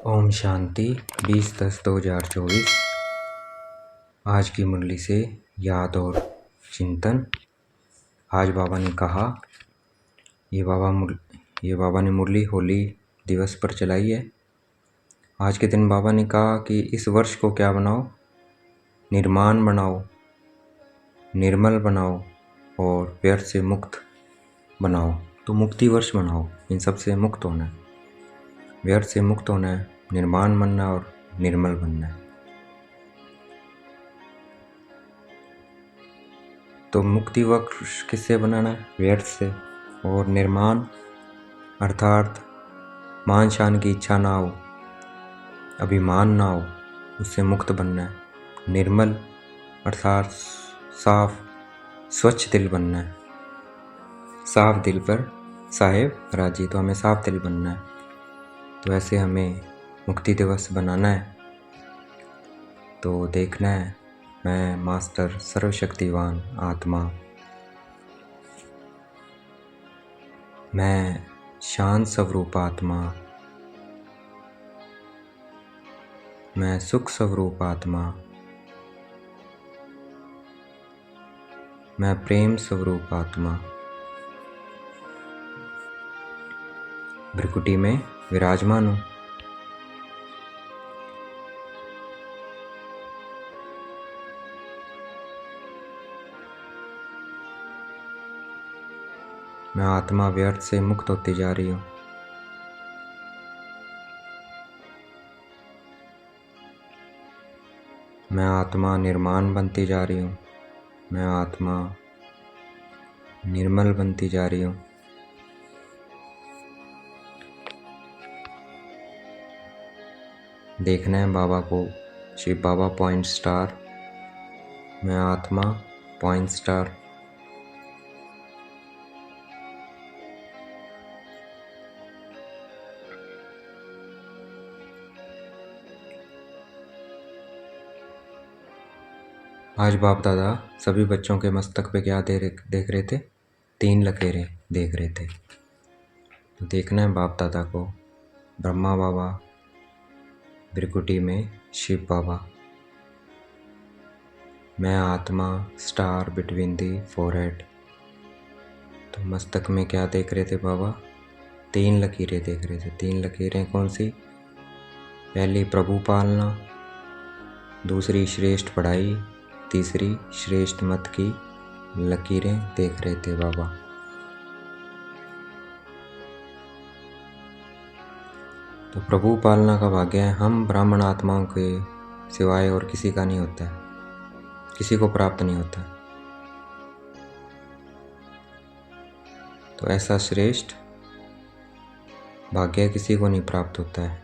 ओम शांति 20/10/2024। आज की मुरली से याद और चिंतन। आज बाबा ने कहा, ये बाबा ने मुरली होली दिवस पर चलाई है। आज के दिन बाबा ने कहा कि इस वर्ष को क्या बनाओ, निर्माण बनाओ, निर्मल बनाओ और व्यर्थ से मुक्त बनाओ। तो मुक्ति वर्ष बनाओ, इन सब से मुक्त होना है, व्यर्थ से मुक्त होना है, निर्माण बनना और निर्मल बनना है। तो मुक्ति वर्ष किससे बनाना है? व्यर्थ से। और निर्माण अर्थात मान शान की इच्छा ना हो, अभिमान ना हो, उससे मुक्त बनना है। निर्मल अर्थात साफ स्वच्छ दिल बनना है। साफ दिल पर साहेब राजी, तो हमें साफ दिल बनना है। तो ऐसे हमें मुक्ति दिवस बनाना है। तो देखना है, मैं मास्टर सर्वशक्तिवान आत्मा, मैं शांत स्वरूप आत्मा, मैं सुख स्वरूप आत्मा, मैं प्रेम स्वरूप आत्मा भ्रिकुटी में विराजमान हूँ। मैं आत्मा व्यर्थ से मुक्त होती जा रही हूँ। मैं आत्मा निर्माण बनती जा रही हूँ। मैं आत्मा निर्मल बनती जा रही हूँ। देखना है बाबा को, शिव बाबा पॉइंट स्टार, मैं आत्मा पॉइंट स्टार। आज बाप दादा सभी बच्चों के मस्तक पे क्या देख रहे थे? 3 लकीरें देख रहे थे। तो देखना है बाप दादा को, ब्रह्मा बाबा, भ्रिकुटी में शिव बाबा, मैं आत्मा स्टार बिटवीन दी फोरहेड। तो मस्तक में क्या देख रहे थे बाबा? 3 लकीरें देख रहे थे। 3 लकीरें कौन सी? पहली प्रभु पालना, दूसरी श्रेष्ठ पढ़ाई, तीसरी श्रेष्ठ मत की लकीरें देख रहे थे बाबा। तो प्रभु पालना का भाग्य है, हम ब्राह्मण आत्माओं के सिवाय और किसी का नहीं होता है, किसी को प्राप्त नहीं होता है। तो ऐसा श्रेष्ठ भाग्य किसी को नहीं प्राप्त होता है।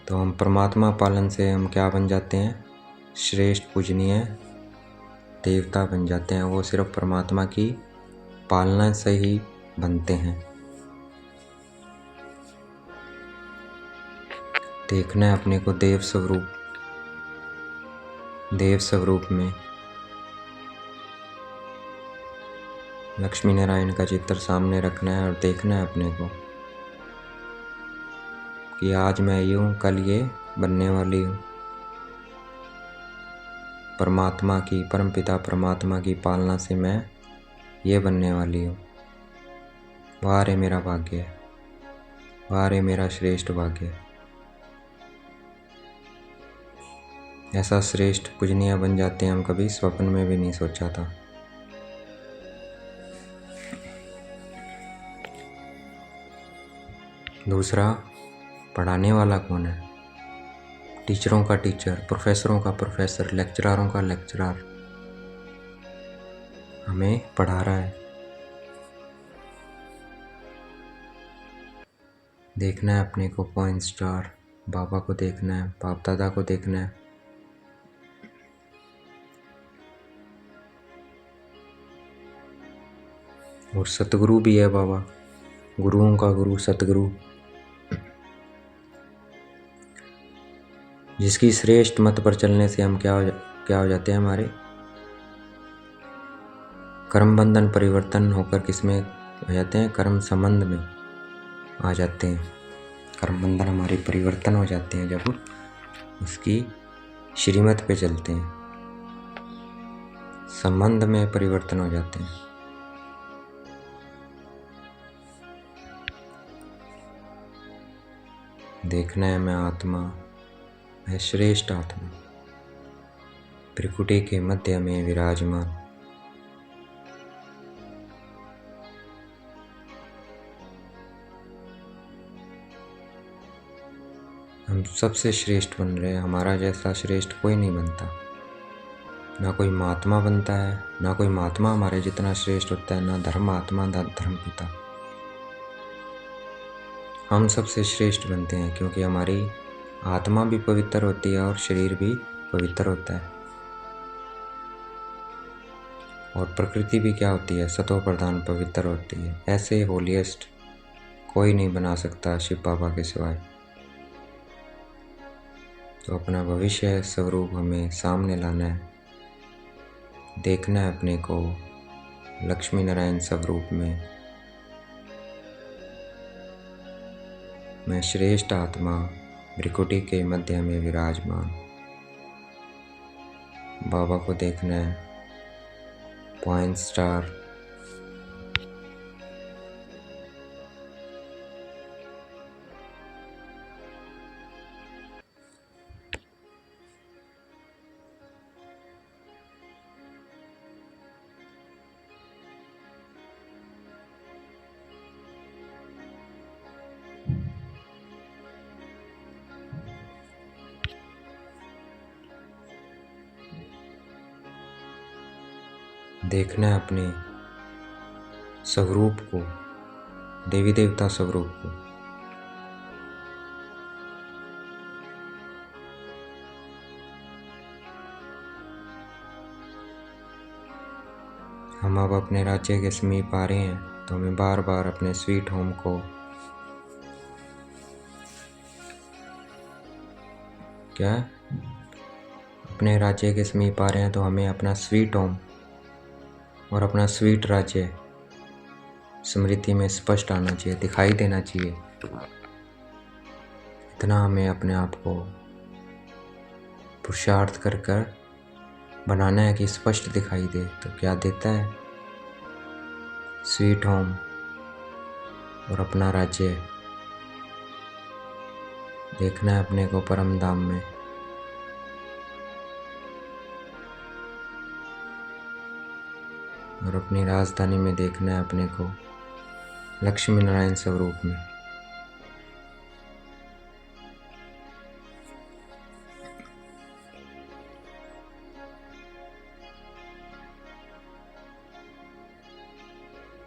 तो हम परमात्मा पालन से हम क्या बन जाते हैं? श्रेष्ठ पूजनीय देवता बन जाते हैं। वो सिर्फ परमात्मा की पालना से ही बनते हैं। देखना है अपने को देव स्वरूप में। लक्ष्मी नारायण का चित्र सामने रखना है और देखना है अपने को कि आज मैं ये हूँ, कल ये बनने वाली हूँ। परमात्मा की, परमपिता परमात्मा की पालना से मैं ये बनने वाली हूँ। वाह रे मेरा भाग्य, वाह रे मेरा श्रेष्ठ भाग्य। ऐसा श्रेष्ठ पूजनीय बन जाते हैं हम, कभी स्वप्न में भी नहीं सोचा था। दूसरा, पढ़ाने वाला कौन है? टीचरों का टीचर, प्रोफेसरों का प्रोफेसर, लेक्चरारों का लेक्चरार हमें पढ़ा रहा है। देखना है अपने को पॉइंट स्टार, बाबा को देखना है, बाप दादा को देखना है। और सतगुरु भी है बाबा, गुरुओं का गुरु सतगुरु, जिसकी श्रेष्ठ मत पर चलने से हम क्या हो जाते हैं? हमारे कर्म बंधन परिवर्तन होकर किस में हो जाते हैं? कर्म संबंध में आ जाते हैं। कर्म बंधन हमारे परिवर्तन हो जाते हैं जब उसकी श्रीमत पे चलते हैं, संबंध में परिवर्तन हो जाते हैं। देखना है मैं आत्मा, मैं श्रेष्ठ आत्मा, त्रिकुटी के मध्य में विराजमान। हम सबसे श्रेष्ठ बन रहे हैं, हमारा जैसा श्रेष्ठ कोई नहीं बनता। ना कोई महात्मा बनता है, ना कोई महात्मा हमारे जितना श्रेष्ठ होता है, ना धर्मात्मा ना धर्म पिता। हम सबसे श्रेष्ठ बनते हैं क्योंकि हमारी आत्मा भी पवित्र होती है और शरीर भी पवित्र होता है। और प्रकृति भी क्या होती है, सतो प्रधान पवित्र होती है। ऐसे होलीएस्ट कोई नहीं बना सकता शिव बाबा के सिवाय। तो अपना भविष्य स्वरूप हमें सामने लाना है, देखना है अपने को लक्ष्मी नारायण स्वरूप में। मैं श्रेष्ठ आत्मा त्रिकुटी के मध्य में विराजमान। बाबा को देखना है पॉइंट स्टार। देखना है अपने स्वरूप को, देवी देवता स्वरूप को। हम अब अपने राज्य के समीप आ रहे हैं तो हमें बार बार अपने स्वीट होम को अपने राज्य के समीप आ रहे हैं तो हमें अपना स्वीट होम और अपना स्वीट राज्य स्मृति में स्पष्ट आना चाहिए, दिखाई देना चाहिए। इतना हमें अपने आप को पुरुषार्थ कर कर बनाना है कि स्पष्ट दिखाई दे। तो क्या देता है, स्वीट होम और अपना राज्य। देखना है अपने को परम धाम में। और अपनी राजधानी में देखना है अपने को लक्ष्मी नारायण स्वरूप में।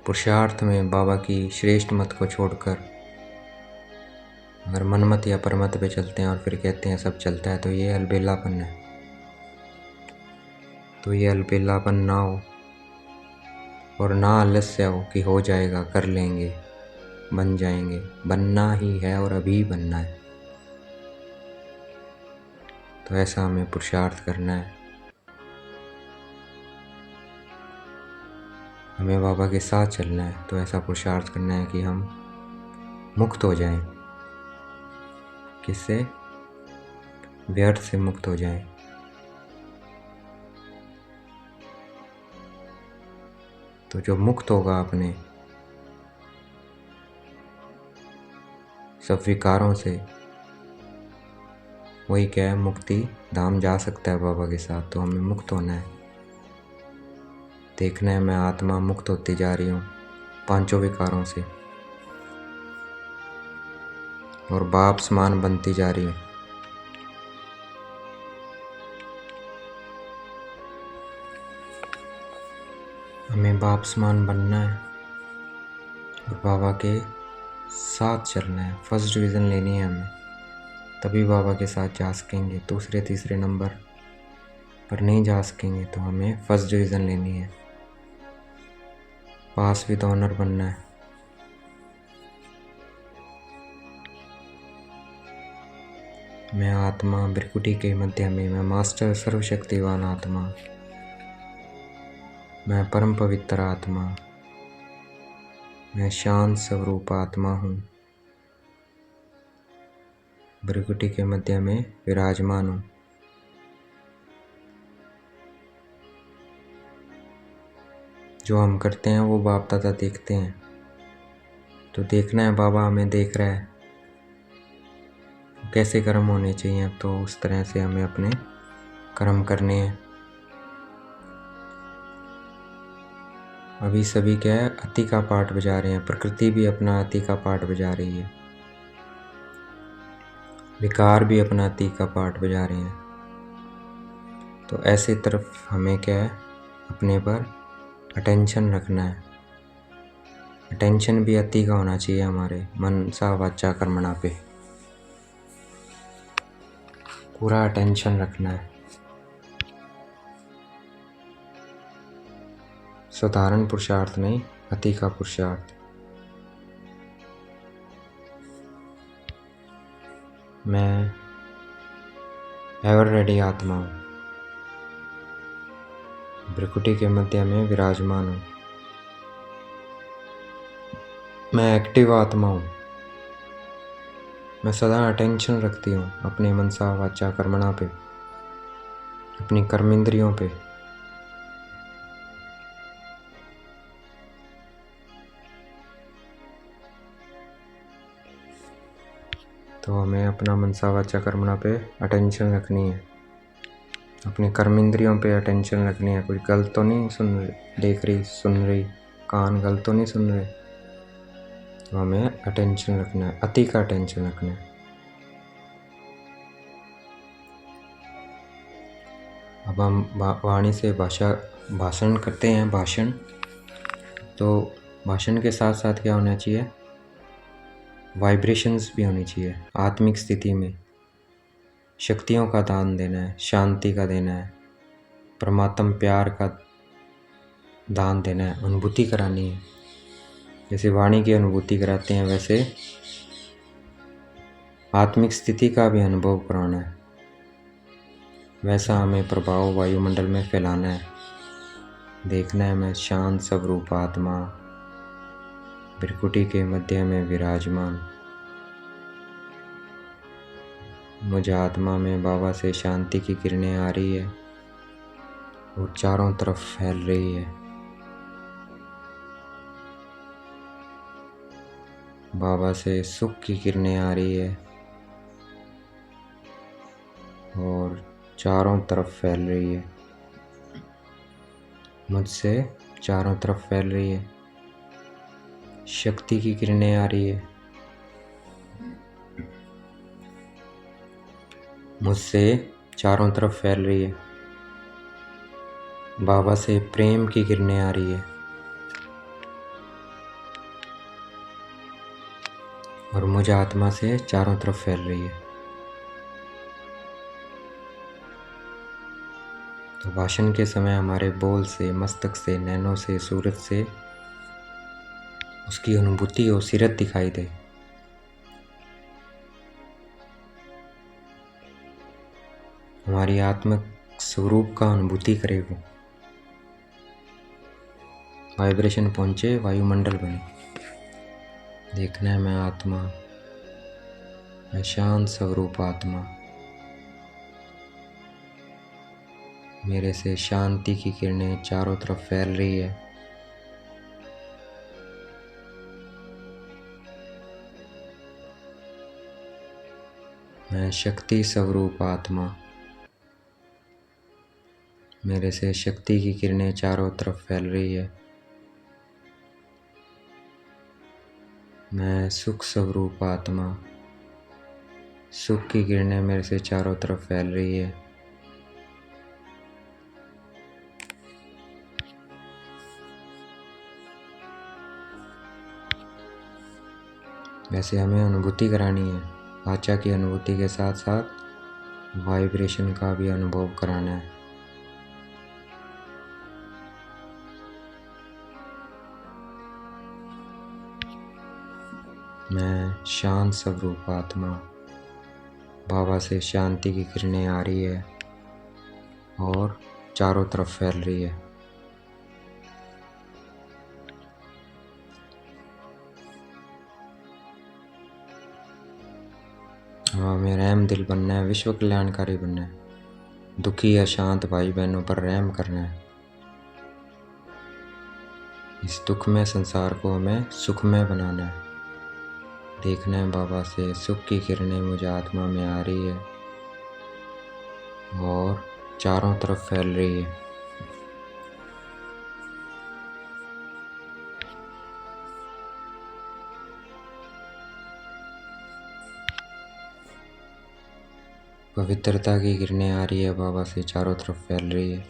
पुरुषार्थ में बाबा की श्रेष्ठ मत को छोड़कर अगर मनमत या परमत पे चलते हैं और फिर कहते हैं सब चलता है, तो ये अलबेलापन है। तो ये अलबेलापन ना हो और ना आलस्य हो कि हो जाएगा, कर लेंगे, बन जाएंगे। बनना ही है और अभी बनना है। तो ऐसा हमें पुरुषार्थ करना है। हमें बाबा के साथ चलना है तो ऐसा पुरुषार्थ करना है कि हम मुक्त हो जाएं। किससे? व्यर्थ से मुक्त हो जाएं। तो जो मुक्त होगा अपने सब विकारों से, वही क्या है, मुक्ति धाम जा सकता है बाबा के साथ। तो हमें मुक्त होना है। देखना है मैं आत्मा मुक्त होती जा रही हूँ पांचों विकारों से और बाप समान बनती जा रही हूँ। हमें बाप समान बनना है और बाबा के साथ चलना है। फर्स्ट डिवीज़न लेनी है हमें, तभी बाबा के साथ जा सकेंगे। दूसरे तीसरे नंबर पर नहीं जा सकेंगे। तो हमें फर्स्ट डिवीज़न लेनी है, पास विद ऑनर बनना है। मैं आत्मा ब्रिकुटी के मध्य में, मैं मास्टर सर्वशक्तिवान आत्मा, मैं परम पवित्र आत्मा, मैं शांत स्वरूप आत्मा हूँ। भ्रुकुटी के मध्य में विराजमान हूँ। जो हम करते हैं वो बाप दादा देखते हैं, तो देखना है बाबा हमें देख रहा है, कैसे कर्म होने चाहिए, तो उस तरह से हमें अपने कर्म करने हैं। अभी सभी क्या है, अति का पाठ बजा रहे हैं, प्रकृति भी अपना अति का पाठ बजा रही है, विकार भी अपना अति का पाठ बजा रहे हैं। तो ऐसे तरफ हमें क्या है, अपने पर अटेंशन रखना है। अटेंशन भी अति का होना चाहिए हमारे मन सा वाचा कर्मणा पे, पूरा अटेंशन रखना है। साधारण पुरुषार्थ नहीं, अति का पुरुषार्थ। मैं एवर रेडी आत्मा हूँ, भ्रुकुटी के मध्य में विराजमान हूँ। मैं एक्टिव आत्मा हूँ, मैं सदा अटेंशन रखती हूँ अपने मनसा वाचा कर्मणा पे, अपनी कर्मेंद्रियों पे। तो हमें अपना मनसा वाचा कर्मणा पे अटेंशन रखनी है, अपने कर्मेंद्रियों पे अटेंशन रखनी है। कुछ गलत तो नहीं सुन रही, देख रही, सुन रही, कान गलत तो नहीं सुन रहे। तो हमें अटेंशन रखना है, अति का अटेंशन रखना है। अब हम वाणी से भाषण करते हैं, भाषण। तो भाषण के साथ साथ क्या होना चाहिए, वाइब्रेशंस भी होनी चाहिए। आत्मिक स्थिति में शक्तियों का दान देना है, शांति का देना है, परमात्म प्यार का दान देना है, अनुभूति करानी है। जैसे वाणी की अनुभूति कराते हैं, वैसे आत्मिक स्थिति का भी अनुभव कराना है। वैसा हमें प्रभाव वायुमंडल में फैलाना है। देखना है मैं शांत स्वरूप आत्मा, भ्रुकुटी के मध्य में विराजमान। मुझ आत्मा में बाबा से शांति की किरणें आ रही है और चारों तरफ फैल रही है। बाबा से सुख की किरणें आ रही है और चारों तरफ फैल रही है। मुझसे चारों तरफ फैल रही है। शक्ति की किरणें आ रही है। मुझसे चारों तरफ फैल रही है। बाबा से प्रेम की किरणें आ रही है और मुझ आत्मा से चारों तरफ फैल रही है। तो भाषण के समय हमारे बोल से, मस्तक से, नैनों से, सूरत से उसकी अनुभूति और सीरत दिखाई दे। हमारी आत्मिक स्वरूप का अनुभूति करे, वो वाइब्रेशन पहुंचे, वायुमंडल बने। देखना है मैं आत्मा, मैं शांत स्वरूप आत्मा, मेरे से शांति की किरणें चारों तरफ फैल रही है। मैं शक्ति स्वरूप आत्मा, मेरे से शक्ति की किरणें चारों तरफ फैल रही है। मैं सुख स्वरूप आत्मा, सुख की किरणें मेरे से चारों तरफ फैल रही है। वैसे हमें अनुभूति करानी है। वाचा की अनुभूति के साथ साथ वाइब्रेशन का भी अनुभव कराना है। मैं शांत स्वरूप आत्मा, बाबा से शांति की किरणें आ रही है और चारों तरफ फैल रही है। हमें रहम दिल बनना है, विश्व कल्याणकारी बनना है, दुखी या शांत भाई बहनों पर रहम करना है। इस दुख में संसार को हमें सुखमय बनाना है। देखना है बाबा से सुख की किरणें मुझे आत्मा में आ रही है और चारों तरफ फैल रही है। पवित्रता की किरणें आ रही है बाबा से, चारों तरफ फैल रही है।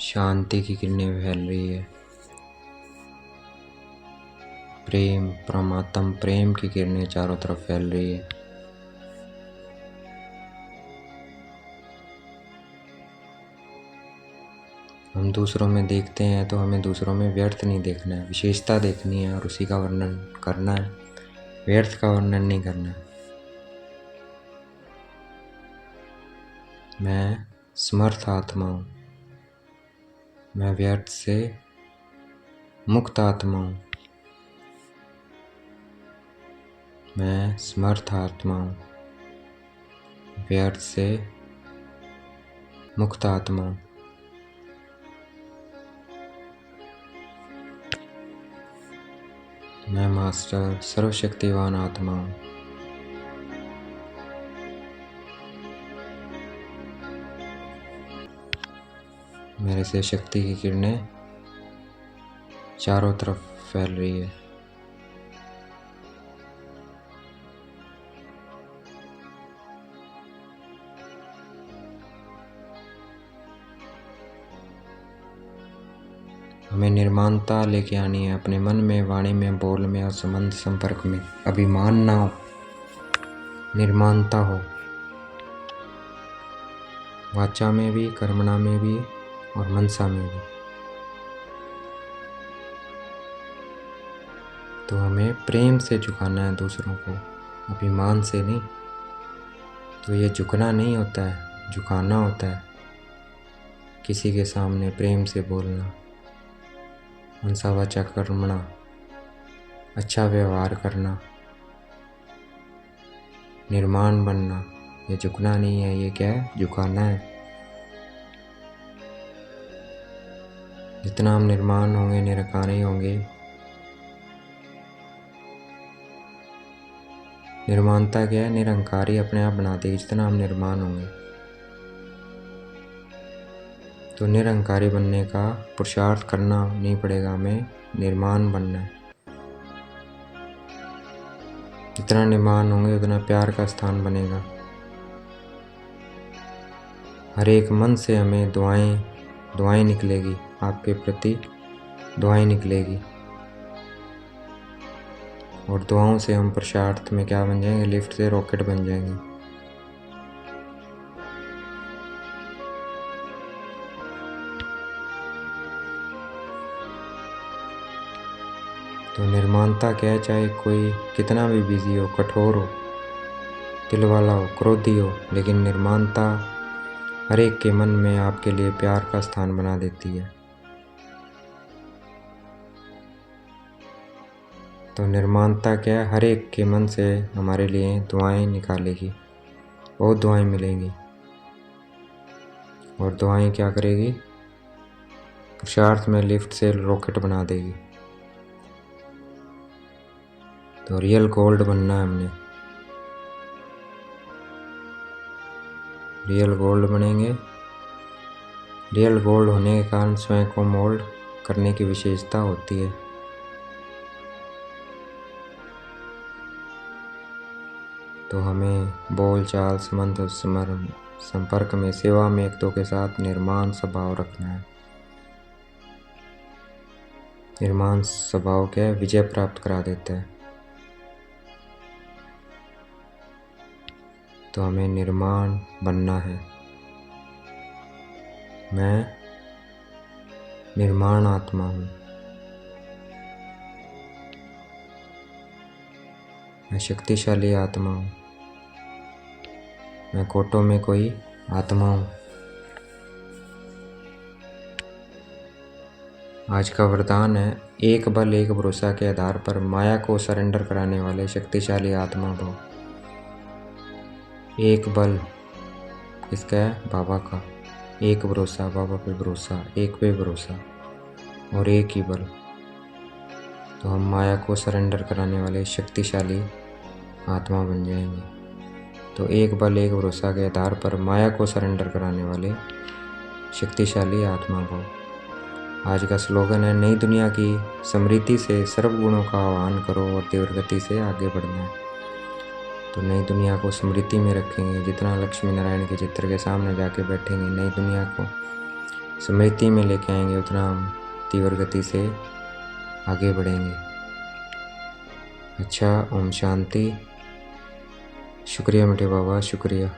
शांति की किरणें फैल रही है। प्रेम, परमात्म प्रेम की किरणें चारों तरफ फैल रही है। हम दूसरों में देखते हैं तो हमें दूसरों में व्यर्थ नहीं देखना है, विशेषता देखनी है और उसी का वर्णन करना है, व्यर्थ का वर्णन नहीं करना है। मैं समर्थ आत्मा हूँ, मैं व्यर्थ से मुक्त आत्मा हूँ, मैं समर्थ आत्मा हूँ, व्यर्थ से मुक्त आत्मा हूँ। मैं मास्टर सर्वशक्तिवान आत्मा हूँ। मेरे से शक्ति की किरणें चारों तरफ फैल रही है। हमें निर्माणता लेके आनी है अपने मन में, वाणी में, बोल में और संबंध संपर्क में। अभिमान ना हो, निर्माणता हो, वाचा में भी, कर्मणा में भी और मनसा में भी। तो हमें प्रेम से झुकाना है दूसरों को, अभिमान से नहीं। तो ये झुकना नहीं होता है, झुकाना होता है। किसी के सामने प्रेम से बोलना, मनसा वाचा कर्मणा, अच्छा व्यवहार करना, निर्माण बनना। ये झुकना नहीं है, ये क्या है? झुकाना है। जितना हम निर्माण होंगे, निरंकारी होंगे, निर्माणता क्या है? निरंकारी अपने आप बना देगी जितना हम निर्माण होंगे। तो निरंकारी बनने का पुरुषार्थ करना नहीं पड़ेगा, हमें निर्माण बनना है। जितना निर्माण होंगे उतना प्यार का स्थान बनेगा। हर एक मन से हमें दुआएं निकलेगी, आपके प्रति दुआएं निकलेगी। और दुआओं से हम पुरुषार्थ में क्या बन जाएंगे? लिफ्ट से रॉकेट बन जाएंगे। तो निर्माणता क्या है? चाहे कोई कितना भी बिजी हो, कठोर हो, दिल वाला हो, क्रोधी हो, लेकिन निर्माणता हर एक के मन में आपके लिए प्यार का स्थान बना देती है। तो निर्माणता क्या है? हर एक के मन से हमारे लिए दुआएं निकालेगी, बहुत दुआएं मिलेंगी। और दुआएं क्या करेगी? पुरुषार्थ में लिफ्ट से रॉकेट बना देगी। तो रियल गोल्ड बनना है हमने। रियल गोल्ड बनेंगे। रियल गोल्ड होने के कारण स्वयं को मोल्ड करने की विशेषता होती है। तो हमें बोल चाल, संबंध और संपर्क में, सेवा में एक दो के साथ निर्माण स्वभाव रखना है। निर्माण स्वभाव क्या है? विजय प्राप्त करा देता है। तो हमें निर्माण बनना है। मैं निर्माण आत्मा हूँ, मैं शक्तिशाली आत्मा हूँ, मैं कोटों में कोई आत्मा हूँ। आज का वरदान है, एक बल एक भरोसा के आधार पर माया को सरेंडर कराने वाले शक्तिशाली आत्मा भव। एक बल किसका है? बाबा का। एक भरोसा, बाबा पे भरोसा, एक पे भरोसा और एक ही बल। तो हम माया को सरेंडर कराने वाले शक्तिशाली आत्मा बन जाएंगे। तो एक बल एक भरोसा के आधार पर माया को सरेंडर कराने वाले शक्तिशाली आत्मा भव। आज का स्लोगन है, नई दुनिया की समृद्धि से सर्व गुणों का आह्वान करो और तीव्र गति से आगे बढ़ना है। तो नई दुनिया को स्मृति में रखेंगे। जितना लक्ष्मी नारायण के चित्र के सामने जाके बैठेंगे, नई दुनिया को स्मृति में लेके आएंगे, उतना हम तीव्र गति से आगे बढ़ेंगे। अच्छा, ओम शांति। शुक्रिया मीठे बाबा, शुक्रिया।